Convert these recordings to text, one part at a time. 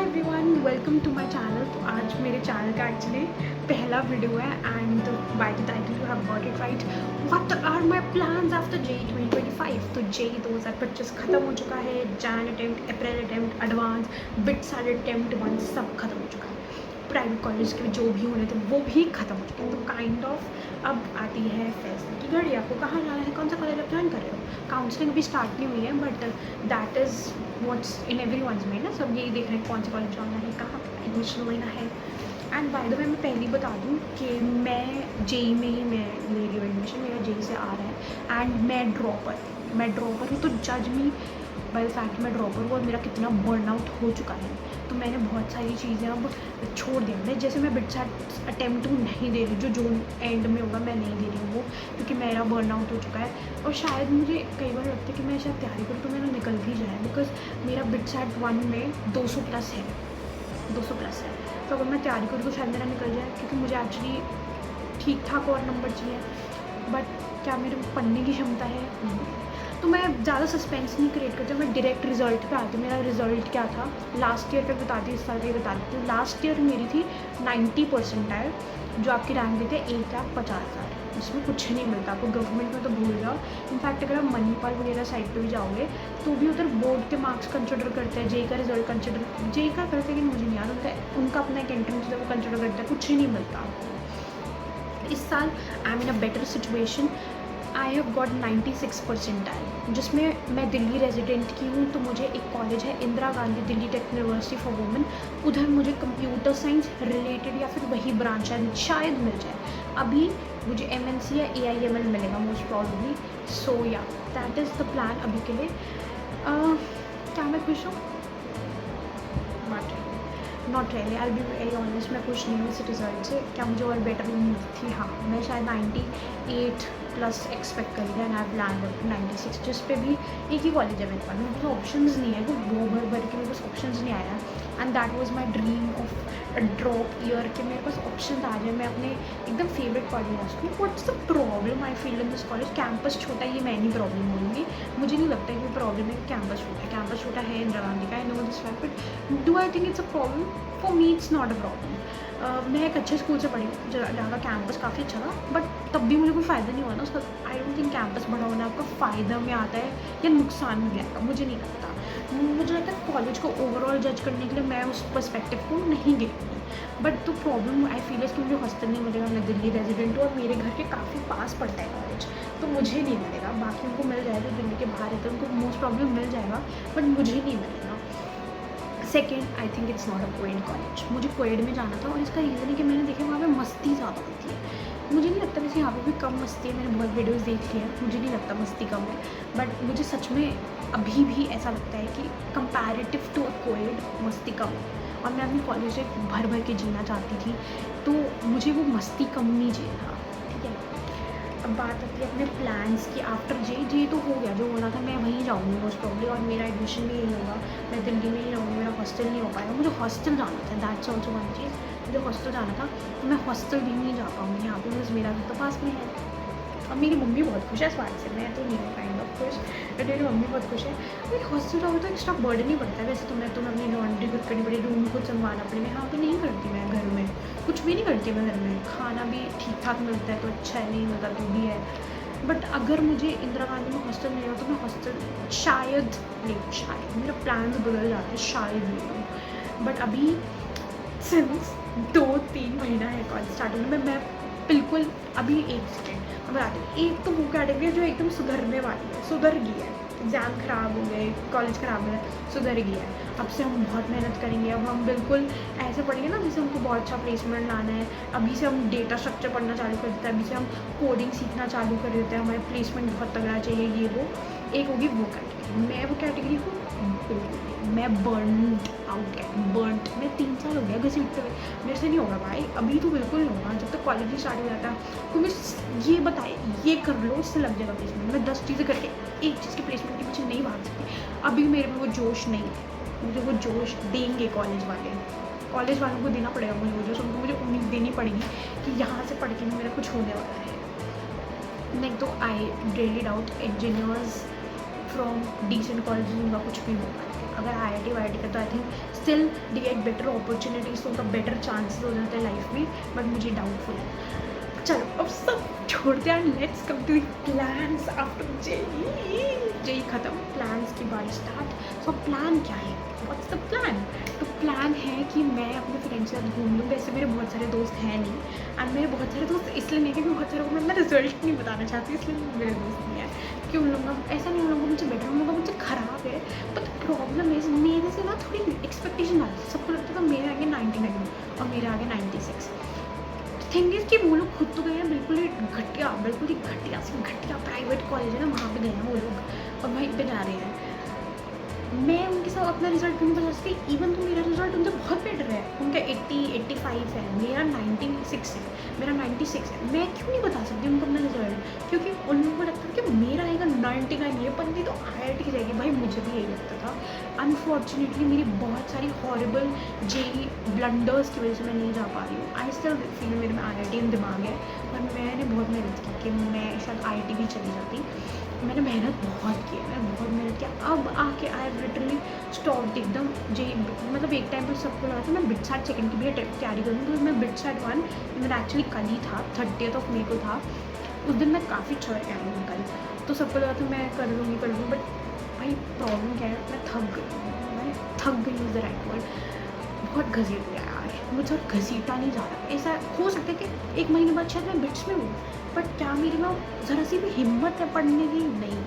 Everyone, welcome to my channel. तो आज मेरे चैनल का एक्चुअली पहला वीडियो है and by the title you have got it right. What are my plans after JEE 2025। तो JEE 2025 ख़त्म हो चुका है। Jan attempt, April attempt, advance, BITSAT attempt 1 सब खत्म हो चुका है। प्राइवेट कॉलेज के जो भी होने थे वो भी ख़त्म हो चुके हैं। तो काइंड ऑफ अब आती है फैसले की घड़ी। आपको कहाँ जाना है, कौन सा कॉलेज आप ज्वाइन कर रहे हो। काउंसलिंग अभी स्टार्ट नहीं हुई है but that is what's in everyone's में ना। सब यही देख रहे हैं कौन सा कॉलेज जाना है, कहाँ एडमिशन लेना है। एंड बाय द वे मैं पहले ही बता दूँ कि मैं जेई में ही मैं ले रही हूँ एडमिशन। मेरा जेई से आ रहा है एंड मैं ड्रॉपर हूँ। तो जज मी बाय द फैक्ट मैं ड्रॉपर हूँ और मेरा कितना बर्नआउट हो चुका है। तो मैंने बहुत सारी चीज़ें अब छोड़ दिया। मैं जैसे मैं बिट सेट अटेम्प्ट नहीं दे रही, जो जून एंड में होगा मैं नहीं दे रही हूँ वो, क्योंकि मेरा बर्नआउट हो चुका है। और शायद मुझे कई बार लगता है कि मैं शायद तैयारी करूँ तो मेरा निकल भी जाए, बिकॉज मेरा बिट सेट 1 में 200 प्लस है। तो अगर मैं तैयारी करूँ तो शायद मेरा निकल जाए, क्योंकि मुझे एक्चुअली ठीक ठाक और नंबर चाहिए। बट क्या मेरे पढ़ने की क्षमता है? नहीं। तो मैं ज़्यादा सस्पेंस नहीं क्रिएट करती, मैं डायरेक्ट रिजल्ट पे आती हूँ। मेरा रिजल्ट क्या था लास्ट ईयर का बताती हूँ, इस साल का बता देती हूँ। लास्ट ईयर मेरी थी 90 परसेंटाइल, जो आपकी रैंक देते हैं 1,50,000। इसमें कुछ नहीं मिलता आपको, गवर्नमेंट में तो भूल जाओ। इनफैक्ट अगर आप मणिपाल वगैरह साइड पे भी जाओगे तो भी उधर बोर्ड के मार्क्स कंसिडर करते हैं, जेई का रिजल्ट कंसिडर, जेई का करते हैं कि मुझे नहीं याद, उनका अपना एक एंट्रेंस है वो कंसिडर करता है। कुछ ही नहीं मिलता आपको। इस साल I am in a better situation. I have got 96 percentile, जिसमें मैं दिल्ली रेजिडेंट की हूँ। तो मुझे एक कॉलेज है Indira Gandhi Delhi tech university for women, उधर मुझे कंप्यूटर साइंस रिलेटेड या फिर वही ब्रांच शायद मिल जाए। अभी मुझे MNC या AIML मिलेगा मोस्ट प्रॉब्ली। सो या दैट इज़ द प्लान अभी के लिए। क्या मैं खुश हूँ? Not really, I be very honest, मैं खुश नहीं हूँ इस रिजल्ट से। क्या मुझे और बेटर उम्मीद थी? हाँ, मैं शायद 98 प्लस एक्सपेक्ट करी थी एंड आई लैंड 96, जिस पे भी एक ही कॉलेज है मेरे पास। मेरे पास ऑप्शंस नहीं है, कुछ भर के मेरे पास ऑप्शंस नहीं आया। And that was my dream of a drop year कि मेरे पास ऑप्शन आ जाए, मैं अपने एकदम फेवरेट कॉलेज जा सकूँ। What's the problem I feel in this college? Campus छोटा, ये मैं नहीं प्रॉब्लम बोलूँगी। मुझे नहीं लगता कि प्रॉब्लम है कि कैंपस छोटा है इंदिरा गांधी का। I know this fact, but do I think it's a problem? For me it's not a problem. मैं एक अच्छे स्कूल से पढ़ी हूँ जहाँ का कैंपस काफ़ी अच्छा था, बट तब भी मुझे कोई फ़ायदा नहीं हुआ ना उसका। आई डोंट थिंक कैंपस बड़ा होना आपका फ़ायदा में आता है या नुकसान में आता, मुझे नहीं लगता। मुझे लगता है कॉलेज को ओवरऑल जज करने के लिए मैं उस पर्सपेक्टिव को नहीं देखती। बट तो प्रॉब्लम आई फील है कि मुझे हॉस्टल नहीं मिलेगा। मैं दिल्ली रेजिडेंट हूँ और मेरे घर के काफ़ी पास पड़ता है कॉलेज, तो मुझे नहीं मिलेगा। बाकियों को मिल जाएगा, दिल्ली के बाहर है तो उनको मोस्ट प्रॉब्लम मिल जाएगा, बट मुझे नहीं मिलेगा। Second, I think it's not a coed college. मुझे कोएड में जाना था और इसका रीज़न है कि मैंने देखा वहाँ पे मस्ती ज़्यादा होती है। मुझे नहीं लगता वैसे यहाँ पे भी कम मस्ती है, मैंने बहुत वीडियोस देख ली है, मुझे नहीं लगता मस्ती कम है। बट मुझे सच में अभी भी ऐसा लगता है कि कंपैरेटिव टू अ कोएड मस्ती कम है। और मैं अपनी कॉलेज से भर भर के जीना चाहती थी, तो मुझे वो मस्ती कम नहीं चाहिए था। ठीक है, अब बात आती है अपने प्लान्स की। आफ्टर जे तो हो गया, जो होना था मैं वहीं जाऊँगी मोस्ट प्रॉब्ली, और मेरा एडमिशन भी यही होगा। मैं दिल्ली में ही रहूँगी, मेरा हॉस्टल नहीं हो पाएगा। मुझे हॉस्टल जाना था, दैट्स ऑल्सो वन चीज़। मुझे हॉस्टल जाना था, तो मैं हॉस्टल भी नहीं जा पाऊँगी यहाँ पे, बस मेरा घर तो पास में है। और मेरी मम्मी बहुत खुश है इस बात से, मैं तो नहीं हूँ काइंड ऑफ खुश, बट मेरी मम्मी बहुत खुश है। अभी हॉस्टल जाओ तो एक्स्ट्रा बर्डन ही पड़ता है। वैसे तो मैं अपनी लॉन्ड्री खुद करनी पड़ेगी, रूम खुद संभालना पड़ेगा। यहाँ पे नहीं करती मैं, घर में कुछ भी नहीं करती मैं। घर में खाना भी ठीक ठाक मिलता है तो अच्छा है, नहीं मिलता तो भी है। बट अगर मुझे इंदिरा गांधी में हॉस्टल मिलेगा तो मैं हॉस्टल शायद ले लूँ, शायद मेरा प्लान बदल जाते हैं, शायद ले लूँ। बट अभी सिंस 2-3 महीना है कॉलेज स्टार्ट होने में, मैं बिल्कुल अभी एक सेकेंड मैं बताती हूँ। एक तो वो कैटेगरी है जो एकदम सुधरने वाली है, सुधर गई है। एग्ज़ाम ख़राब हो गए, कॉलेज ख़राब हो गया, सुधर गया है। अब से हम बहुत मेहनत करेंगे। अब हम बिल्कुल ऐसे पढ़ेंगे ना जैसे हमको बहुत अच्छा प्लेसमेंट लाना है। अभी से हम डेटा स्ट्रक्चर पढ़ना चालू कर देते हैं, अभी से हम कोडिंग सीखना चालू कर देते हैं। हमारे प्लेसमेंट बहुत तगड़ा चाहिए, ये वो। एक होगी वो कैटेगरी, मैं वो कैटेगरी हूँ बिल्कुल। मैं बर्नड आउट है, बर्नड। मैं 3 साल हो गया घसीटते हुए, मेरे से नहीं होगा भाई, अभी तो बिल्कुल नहीं होगा जब तक कॉलेज ही स्टार्ट हो जाता। तो मैं ये बताए, ये कर लो, इससे लग जाएगा प्लेसमेंट। मैं 10 चीज़ें करके एक चीज़ के प्लेसमेंट के पीछे नहीं भाग सकती। अभी मेरे में वो जोश नहीं है। मुझे वो जोश देंगे कॉलेज वालों को देना पड़ेगा मुझे वो जोश। उनको मुझे उम्मीद देनी पड़ेगी कि यहाँ से पढ़ के भी मेरा कुछ होने वाला है। नहीं तो I really doubt engineers from decent college उनका कुछ भी हो पाएगा। अगर IIT वाईआईटी का तो I think still they get better opportunities, तो उनका बेटर चांसेस हो जाते हैं लाइफ में, बट मुझे डाउटफुल है। चलो अब सब छोड़ते हैं, let's come to plans after JEE ख़त्म, प्लान्स की बारी स्टार्ट। सो प्लान क्या है, व्हाट्स द प्लान? तो प्लान है कि मैं अपने फ्रेंड्स के साथ घूम लूँ। वैसे मेरे बहुत सारे दोस्त हैं नहीं, एंड मेरे बहुत सारे दोस्त इसलिए नहीं, क्योंकि बहुत सारे को मैं अपना रिजल्ट नहीं बताना चाहती, इसलिए मेरे दोस्त नहीं है। कि उन लोगों का ऐसा नहीं, उन लोगों को मुझे बेटर, उन लोगों का मुझे ख़राब है, बट प्रॉब्लम इज मेरे से ना थोड़ी एक्सपेक्टेशन आती है। सबको लगता था मेरे आगे 99 और मेरे आगे 96। थिंग इज़ कि वो लोग खुद तो गए हैं बिल्कुल ही घटिया, बिल्कुल ही घटिया से घटिया प्राइवेट कॉलेज है ना, वहाँ पे गए हैं वो लोग और वहीं पे जा रहे हैं। मैं उनके साथ अपना रिजल्ट क्यों नहीं बता सकती? इवन तो मेरा रिजल्ट उनसे बहुत बेटर है, उनका 85 है, मेरा 96 है, मेरा 96 है। मैं क्यों नहीं बता सकती उनको अपना रिजल्ट? क्योंकि उन लोगों को लगता था कि मेरा आएगा 99, ये बंदी तो IIT जाएगी। भाई मुझे भी यही लगता था। अनफॉर्चुनेटली मेरी बहुत सारी हॉरिबल जेई ब्लंडर्स की वजह से मैं नहीं जा पा रही हूँ। आई स्टिल फील मेरे में IIT दिमाग है, पर मैंने बहुत मेहनत की कि मैं शायद IIT भी चली जाती। मैंने मेहनत बहुत की है, मैंने बहुत मेहनत किया। अब आके आई लिटरली स्टॉप एकदम जेई, मतलब एक टाइम पर सबको लगा था मैं बिटसैट सेकंड की भी तैयारी करूँगी, क्योंकि मैं बिटसैट 1 मेरा एक्चुअली कल ही था, 30 मई को था। उस दिन मैं काफ़ी अच्छा आई हूँ कल, तो सबको लगा था मैं कर लूँगी, बट भाई प्रॉब्लम क्या है, मैं थक गई इज़ द राइट वर्ड। बहुत घसीट गया यार, मुझे और घसीटा नहीं जा रहा। ऐसा हो सकता है कि 1 महीने बाद शायद मैं बिट्स में हूँ, बट क्या मेरे में ज़रा सी भी हिम्मत है पढ़ने की? नहीं,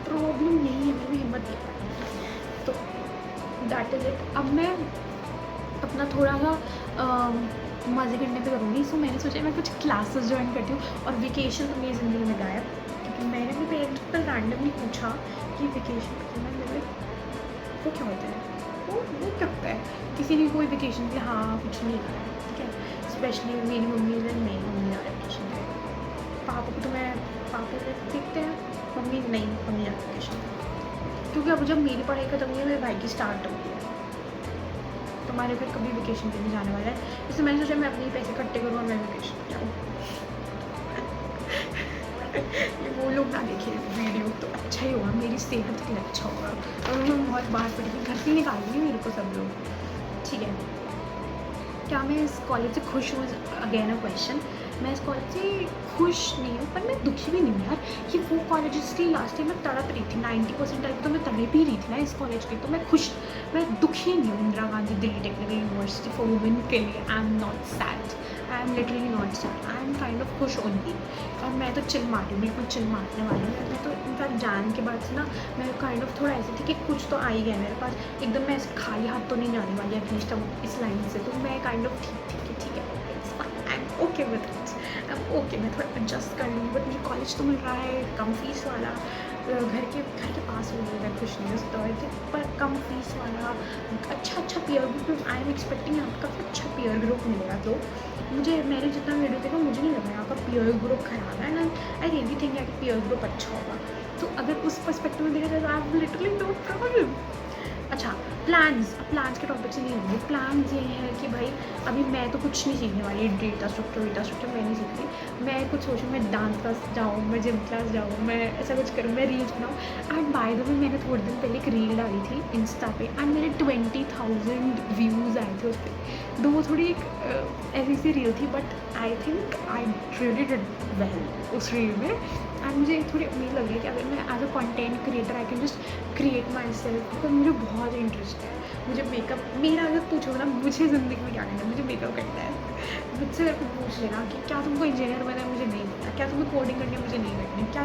प्रॉब्लम यही है, मेरे में हिम्मत नहीं है। तो दैट इज़ इट। अब मैं अपना थोड़ा सा मज़े करने पे करूँगी। सो मैंने सोचा मैं कुछ क्लासेस ज्वाइन करती हूँ, और वेकेशन तो मेरी ज़िंदगी में गायब, क्योंकि मैंने अपने पेरेंट्स पर रैंडमली पूछा कि वेकेशन मेरे वो क्या होता है, वो क्या होता है? किसी ने कोई वेकेशन के लिए हाँ कुछ नहीं करा है, ठीक है। स्पेशली मेरी मम्मी ने, मेरी मम्मी आ रही वेकेशन पे, पापा को तो मैं पापा को देखते हैं, मम्मी नहीं, मम्मी आ वेकेशन पे, क्योंकि अब जब मेरी पढ़ाई खत्म हुई है, मेरे भाई की स्टार्ट हो गई है, तो हमारे फिर कभी वेकेशन पे नहीं जाने वाला है। इसलिए मैंने सोचा मैं अपने पैसे इकट्ठे करूँ और मैं वेकेशन पे जाऊँ। ये वो लोग ना देखे वीडियो तो अच्छा ही होगा, मेरी सेहत के लिए अच्छा होगा, और मैं बहुत बाहर पड़ी घर से निकाल देंगे मेरे को सब लोग, ठीक है। क्या मैं इस कॉलेज से खुश हूँ? Again a question. मैं इस कॉलेज से खुश नहीं हूँ, पर मैं दुखी भी नहीं हूँ यार। ये वो कॉलेज इसलिए लास्ट टाइम मैं तड़प रही थी, 90% तो मैं तड़प ही रही थी ना इस कॉलेज की, तो मैं दुखी नहीं हूँ Indira Gandhi Delhi technical university for women के लिए। आई am not sad, I am literally not sad, I am kind of खुश ओनली। और मैं तो चिल मार रही हूँ, बिल्कुल चिल मारने वाली हूँ। मैं तो इनफैक्ट जान के बाद से ना मैं काइंड ऑफ थोड़ा ऐसे थी कि कुछ तो आ ही गया मेरे पास, एकदम मैं ऐसे खाली हाथ तो नहीं जाने वाली एटलीस्ट अब इस लाइन से। तो मैं काइंड ऑफ ठीक है, I am okay with it, I am okay, मैं थोड़ा एडजस्ट कर लूँगी। बट मुझे कॉलेज तो मिल रहा है कम फीस वाला, घर के पास हो गया, मैं खुश नहीं हो सकता है, पर कम फीस वाला, अच्छा peer group. I am expecting यहाँ पर काफ़ी अच्छा पीयर ग्रुप मिलेगा। तो मुझे, मैंने जितना वीडियो देखा मुझे नहीं लगा यहाँ का पीयर ग्रुप खराब है, एंड आई रियली थिंक कि पीयर ग्रुप अच्छा होगा। तो अगर उस पर्सपेक्टिव में देखा जाए तो I have literally no problem. अच्छा, प्लान्स के टॉपिक से नहीं होंगे। प्लान्स ये है कि भाई अभी मैं तो कुछ नहीं सीखने वाली, डेटा स्ट्रक्चर मैं नहीं सीख रही। मैं कुछ सोचूँ, मैं डांस क्लास जाऊँ, मैं जिम क्लास जाऊँ, मैं ऐसा कुछ करूँ, मैं रील्स बनाऊँ। एंड बाय द वे मैंने थोड़े दिन पहले एक रील डाली थी इंस्टा पे, एंड मेरे 20,000 व्यूज़ आए थे उस पर। वो थोड़ी एक ऐसी सी रील थी, but I think I really did well उस रील में। एंड मुझे थोड़ी उम्मीद लग रही है कि अगर मैं as a content creator I can just create myself, because मुझे बहुत इंटरेस्ट है। मुझे मेकअप, मेरा अगर पूछो ना मुझे ज़िंदगी में क्या करना है, मुझे मेकअप करना है। मुझसे अगर पूछ लेना कि क्या तुमको इंजीनियर बनना है, मुझे नहीं पता। क्या तुम्हें कोडिंग करनी है, मुझे नहीं करनी है। क्या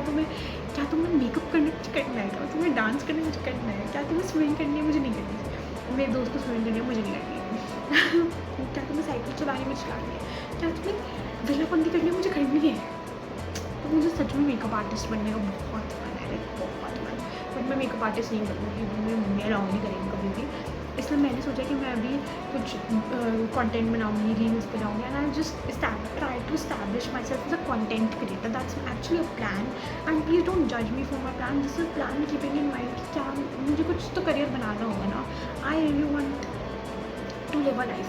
तुम्हें मेकअप करने मुझे करना है, क्या तुम्हें डांस करने मुझे करना है, क्या तुम्हें स्विमिंग करनी है, मुझे नहीं करनी है। मेरे दोस्त को स्विमिंग करनी है, मुझे नहीं करनी है। क्या तुम्हें साइकिल चलानी, मुझे चलानी है। क्या तुम्हें वेलाबंदी करनी है, मुझे करनी है। तो मुझे सच में मेकअप आर्टिस्ट बनने का बहुत मन है, बहुत मन। बट मैं मेकअप आर्टिस्ट नहीं बनूँगी, मेरी मम्मी अलाउ नहीं करेंगी कभी भी। इसलिए मैंने सोचा कि मैं अभी कुछ कंटेंट बनाऊँगी, रील्स बनाऊँगी, and I just try to establish myself as a content creator. That's actually a plan, and please don't जज me for my plan. This is plan keeping in mind कि क्या मुझे कुछ तो career बनाना होगा ना। I really want to live a life.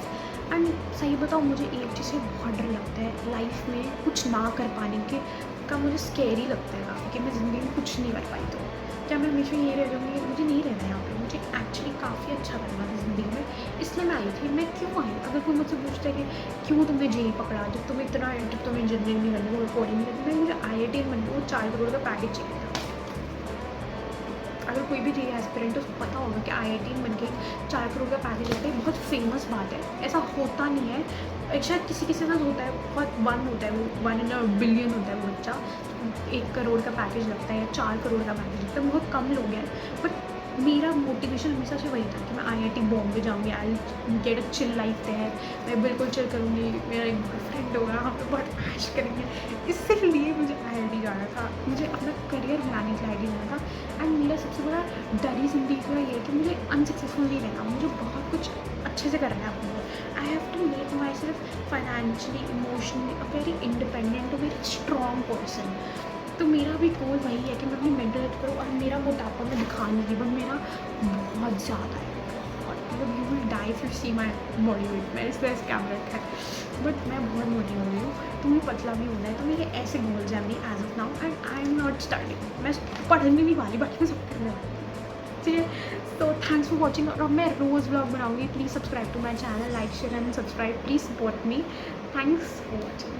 And सही बताऊँ, मुझे एक चीज़ से बहुत डर लगता है लाइफ में कुछ ना कर पाने के का। मुझे स्कैरी लगता है काफ़ी कि मैं ज़िंदगी में कुछ नहीं कर पाई तो क्या मैं हमेशा यही रह जाऊँगी? मुझे नहीं रहना है यहाँ पे। मुझे एक्चुअली काफ़ी अच्छा करना था ज़िंदगी में, इसलिए मैं आई थी। मैं क्यों आई? अगर कोई मुझसे पूछता है कि क्यों तुमने जेई पकड़ा, जब तुम्हें इंजीनियरिंग नहीं करनी, कोई कोडिंग नहीं करनी, मुझे IIT बनने को 4 करोड़ का पैकेज चाहिए था। अगर कोई भी जेई एस्पिरेंट है उसको पता होगा कि IIT बन के 4 करोड़ का पैकेज लेते हैं, बहुत फेमस बात है, ऐसा होता नहीं है। एक शायद किसी किसी के साथ होता है, बहुत वन होता है, वो 1 इन अ बिलियन होता है वो बच्चा, 1 करोड़ का पैकेज लगता है या 4 करोड़ का पैकेज लगता है, बहुत कम लोग हैं। बट मेरा मोटिवेशन हमेशा से वही था कि मैं IIT बॉम्बे जाऊँगी, I get a chill life there, मैं बिल्कुल चिल करूँगी, मेरा एक फ्रेंड होगा, हम लोग बहुत ऐश करेंगे। इसीलिए मुझे IIT जाना था, मुझे अपना करियर बनाने के लिए IIT जाना था। एंड मेरा सबसे बड़ा डर ही ज़िंदगी का ये है कि मुझे अनसक्सेसफुल नहीं रहना, मुझे बहुत कुछ अच्छे से करना है अपने को। I have to make myself financially, emotionally a very independent, a very strong person. तो मेरा भी गोल वही है कि मैं अपनी मेंटल हेल्थ करूँ, और मेरा मोटापा मैं दिखा नहीं रही, बट मेरा बहुत ज़्यादा है, बहुत, मतलब you will die if you see my body weight. मैं इस वजह से कैमरा रखा है, बट मैं बहुत मोटी हो रही हूँ, तो मुझे पतला भी होना है। तो मेरे ऐसे गोल्स हैं अभी as of now, and I am not starting. मैं पढ़ने नहीं वाली, बाकी मैं सब करने वाली हूँ। ठीक है, तो थैंक्स फॉर वॉचिंग। और अब मैं रोज़ ब्लॉग बनाऊँगी। Please subscribe to my channel, like share and subscribe, please support me. Thanks for watching.